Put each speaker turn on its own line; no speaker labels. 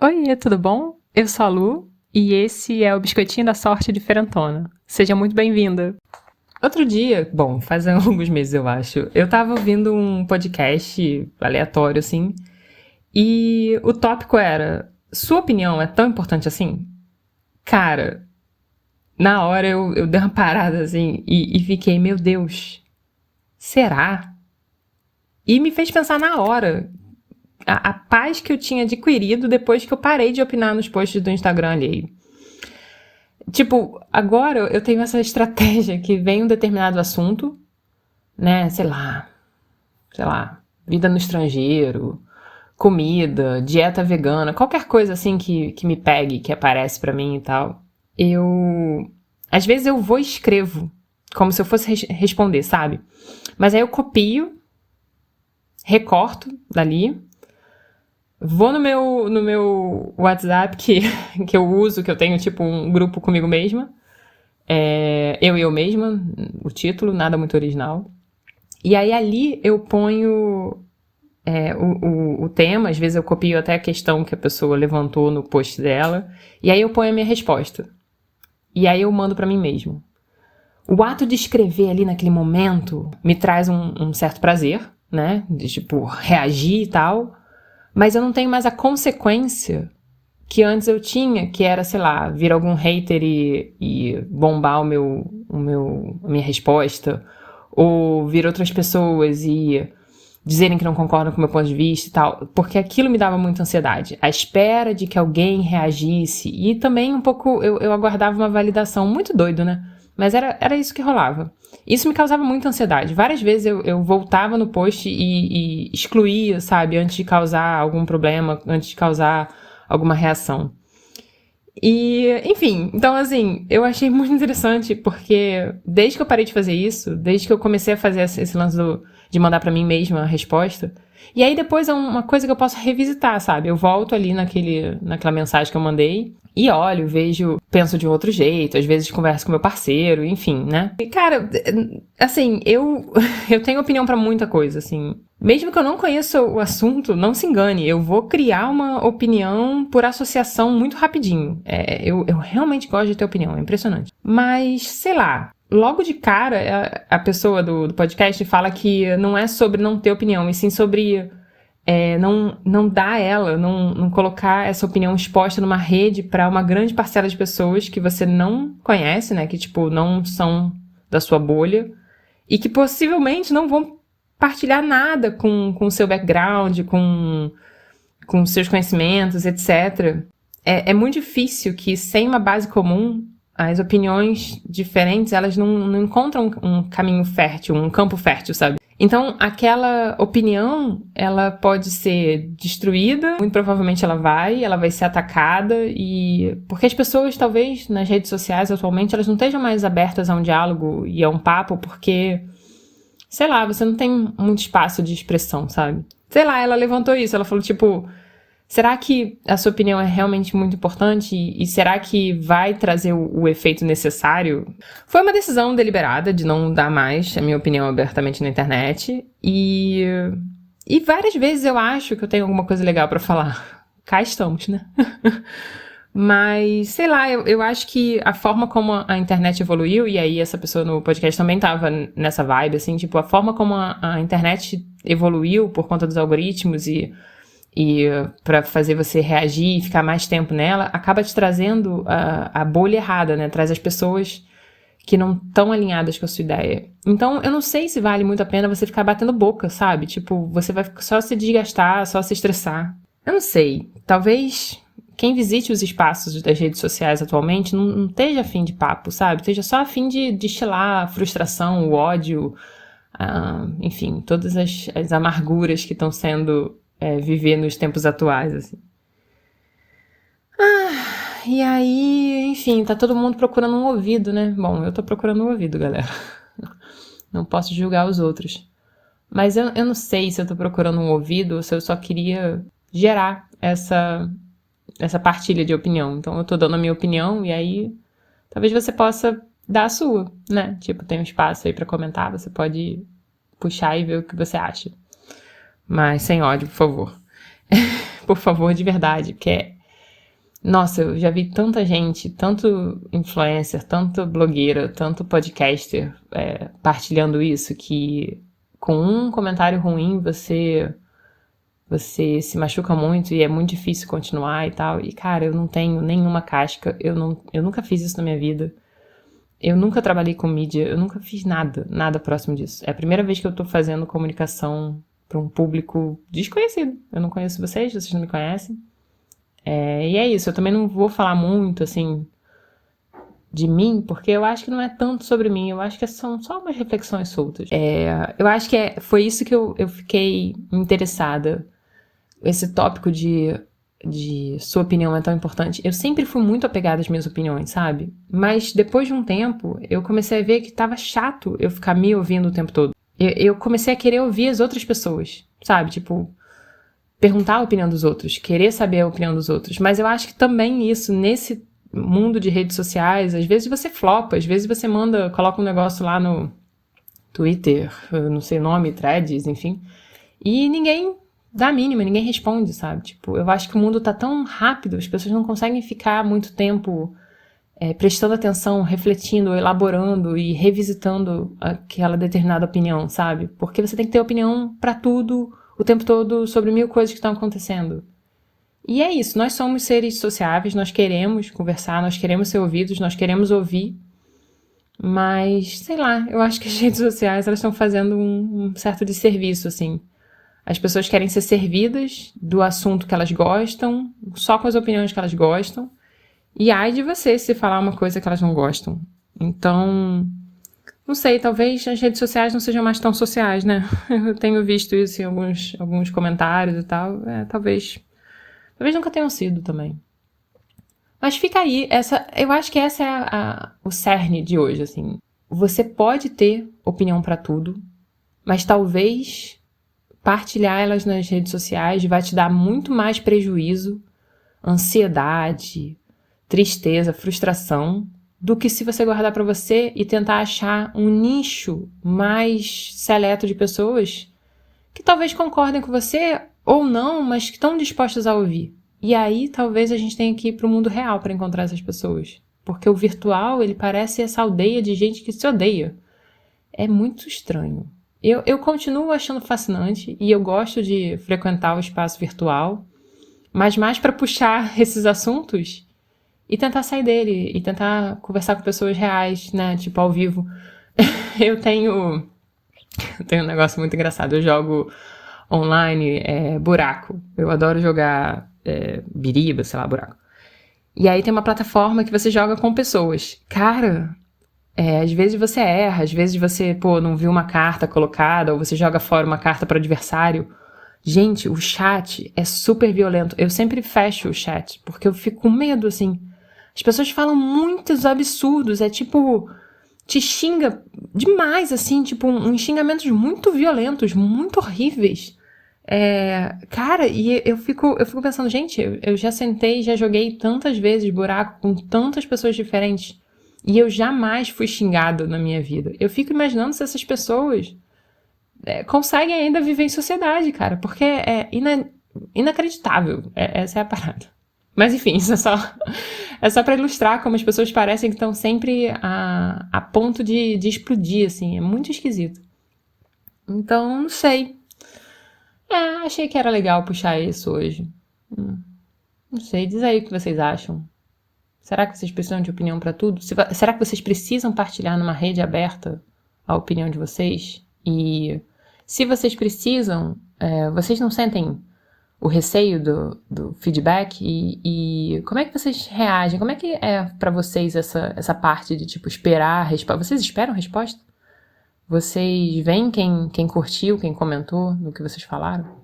Oiê, tudo bom? Eu sou a Lu e esse é o Biscoitinho da Sorte Diferentona. Seja muito bem-vinda. Outro dia, bom, faz alguns meses eu acho, eu tava ouvindo um podcast aleatório assim e o tópico era: sua opinião é tão importante assim? Cara, na hora eu dei uma parada assim e fiquei, meu Deus, será? E me fez pensar na hora a paz que eu tinha adquirido depois que eu parei de opinar nos posts do Instagram alheio. Tipo, agora eu tenho essa estratégia que vem um determinado assunto, né? Sei lá, vida no estrangeiro, comida, dieta vegana, qualquer coisa assim que me pegue, que aparece pra mim e tal. Às vezes eu vou e escrevo, como se eu fosse responder, sabe? Mas aí eu copio, recorto dali, vou no meu WhatsApp que eu uso, que eu tenho tipo um grupo comigo mesma. Eu e eu mesma, o título, nada muito original. E aí ali eu ponho o tema, às vezes eu copio até a questão que a pessoa levantou no post dela, e aí eu ponho a minha resposta. E aí eu mando pra mim mesmo. O ato de escrever ali naquele momento me traz um certo prazer, né? De tipo, reagir e tal. Mas eu não tenho mais a consequência que antes eu tinha, que era, sei lá, vir algum hater e bombar a minha resposta, ou vir outras pessoas e dizerem que não concordam com o meu ponto de vista e tal, porque aquilo me dava muita ansiedade. A espera de que alguém reagisse, e também um pouco eu aguardava uma validação, muito doido, né? Mas era isso que rolava. Isso me causava muita ansiedade. Várias vezes eu voltava no post e excluía, sabe? Antes de causar algum problema, antes de causar alguma reação. E, enfim, então assim, eu achei muito interessante porque desde que eu parei de fazer isso, desde que eu comecei a fazer esse lance de mandar pra mim mesma a resposta, e aí depois é uma coisa que eu posso revisitar, sabe? Eu volto ali naquela mensagem que eu mandei e olho, vejo, penso de um outro jeito, às vezes converso com meu parceiro, enfim, né? E, cara, assim, eu tenho opinião pra muita coisa, assim. Mesmo que eu não conheça o assunto, não se engane, eu vou criar uma opinião por associação muito rapidinho. Eu realmente gosto de ter opinião, é impressionante. Mas, sei lá, logo de cara, a pessoa do podcast fala que não é sobre não ter opinião, e sim sobre não dar ela, não colocar essa opinião exposta numa rede para uma grande parcela de pessoas que você não conhece, né? Que, tipo, não são da sua bolha e que possivelmente não vão partilhar nada com o seu background, com seus conhecimentos, etc. É muito difícil que, sem uma base comum, as opiniões diferentes, elas não encontram um caminho fértil, um campo fértil, sabe? Então, aquela opinião, ela pode ser destruída, muito provavelmente ela vai ser atacada, porque as pessoas, talvez, nas redes sociais atualmente, elas não estejam mais abertas a um diálogo e a um papo, porque, sei lá, você não tem muito espaço de expressão, sabe? Sei lá, ela levantou isso, ela falou, tipo, será que a sua opinião é realmente muito importante? E será que vai trazer o efeito necessário? Foi uma decisão deliberada de não dar mais a minha opinião abertamente na internet. E várias vezes eu acho que eu tenho alguma coisa legal pra falar. Cá estamos, né? Mas, sei lá, eu acho que a forma como a internet evoluiu, e aí essa pessoa no podcast também tava nessa vibe, assim, tipo, a forma como a internet evoluiu por conta dos algoritmos e para fazer você reagir e ficar mais tempo nela, acaba te trazendo a bolha errada, né? Traz as pessoas que não estão alinhadas com a sua ideia. Então, eu não sei se vale muito a pena você ficar batendo boca, sabe? Tipo, você vai só se desgastar, só se estressar. Eu não sei. Talvez quem visite os espaços das redes sociais atualmente não esteja afim de papo, sabe? Esteja só afim de destilar a frustração, o ódio, enfim, todas as amarguras que estão sendo viver nos tempos atuais, assim. E aí, enfim, tá todo mundo procurando um ouvido, né? Bom, eu tô procurando um ouvido, galera. Não posso julgar os outros. Mas eu não sei se eu tô procurando um ouvido ou se eu só queria gerar essa partilha de opinião. Então eu tô dando a minha opinião e aí talvez você possa dar a sua, né? Tipo, tem um espaço aí pra comentar, você pode puxar e ver o que você acha. Mas sem ódio, por favor. Por favor, de verdade, porque Nossa, eu já vi tanta gente, tanto influencer, tanto blogueira, tanto podcaster partilhando isso, que com um comentário ruim você se machuca muito e é muito difícil continuar e tal. E, cara, eu não tenho nenhuma casca, eu nunca fiz isso na minha vida. Eu nunca trabalhei com mídia, eu nunca fiz nada próximo disso. É a primeira vez que eu tô fazendo comunicação para um público desconhecido. Eu não conheço vocês não me conhecem. E é isso, eu também não vou falar muito, assim, de mim, porque eu acho que não é tanto sobre mim, eu acho que são só umas reflexões soltas. Eu acho que foi isso que eu fiquei interessada. Esse tópico de sua opinião é tão importante. Eu sempre fui muito apegada às minhas opiniões, sabe? Mas depois de um tempo, eu comecei a ver que tava chato eu ficar me ouvindo o tempo todo. Eu comecei a querer ouvir as outras pessoas, sabe? Tipo, perguntar a opinião dos outros, querer saber a opinião dos outros. Mas eu acho que também isso, nesse mundo de redes sociais, às vezes você flopa, às vezes você coloca um negócio lá no Twitter, não sei o nome, Threads, enfim, e ninguém dá a mínima, ninguém responde, sabe? Tipo, eu acho que o mundo tá tão rápido, as pessoas não conseguem ficar muito tempo prestando atenção, refletindo, elaborando e revisitando aquela determinada opinião, sabe? Porque você tem que ter opinião pra tudo, o tempo todo, sobre 1000 coisas que estão acontecendo. E é isso, nós somos seres sociáveis, nós queremos conversar, nós queremos ser ouvidos, nós queremos ouvir, mas, sei lá, eu acho que as redes sociais, elas estão fazendo um certo desserviço, assim. As pessoas querem ser servidas do assunto que elas gostam, só com as opiniões que elas gostam, e ai de você se falar uma coisa que elas não gostam. Então, não sei, talvez as redes sociais não sejam mais tão sociais, né? Eu tenho visto isso em alguns comentários e tal, talvez nunca tenham sido também. Mas fica aí, eu acho que essa é o cerne de hoje, assim. Você pode ter opinião pra tudo, mas talvez partilhar elas nas redes sociais vai te dar muito mais prejuízo, ansiedade, tristeza, frustração, do que se você guardar pra você e tentar achar um nicho mais seleto de pessoas que talvez concordem com você ou não, mas que estão dispostas a ouvir. E aí, talvez a gente tenha que ir pro mundo real para encontrar essas pessoas. Porque o virtual, ele parece essa aldeia de gente que se odeia. É muito estranho. Eu continuo achando fascinante e eu gosto de frequentar o espaço virtual, mas mais para puxar esses assuntos e tentar sair dele e tentar conversar com pessoas reais, né? Tipo, ao vivo. Eu tenho um negócio muito engraçado. Eu jogo online buraco. Eu adoro jogar biriba, sei lá, buraco. E aí tem uma plataforma que você joga com pessoas. Cara, às vezes você erra, às vezes você, não viu uma carta colocada, ou você joga fora uma carta para o adversário. Gente, o chat é super violento. Eu sempre fecho o chat, porque eu fico com medo, assim. As pessoas falam muitos absurdos, tipo, te xinga demais, assim, tipo, uns xingamentos muito violentos, muito horríveis. Cara, e eu fico pensando, gente, eu já sentei, já joguei tantas vezes buraco com tantas pessoas diferentes e eu jamais fui xingado na minha vida. Eu fico imaginando se essas pessoas conseguem ainda viver em sociedade, cara, porque é inacreditável. Essa é a parada. Mas enfim, isso é só pra ilustrar como as pessoas parecem que estão sempre a ponto de explodir, assim. É muito esquisito. Então, não sei. Achei que era legal puxar isso hoje. Não sei, diz aí o que vocês acham. Será que vocês precisam de opinião pra tudo? Será que vocês precisam partilhar numa rede aberta a opinião de vocês? E se vocês precisam, vocês não sentem o receio do feedback? E como é que vocês reagem? Como é que é pra vocês essa parte de, tipo, esperar a resposta? Vocês esperam a resposta? Vocês veem quem curtiu, quem comentou no que vocês falaram?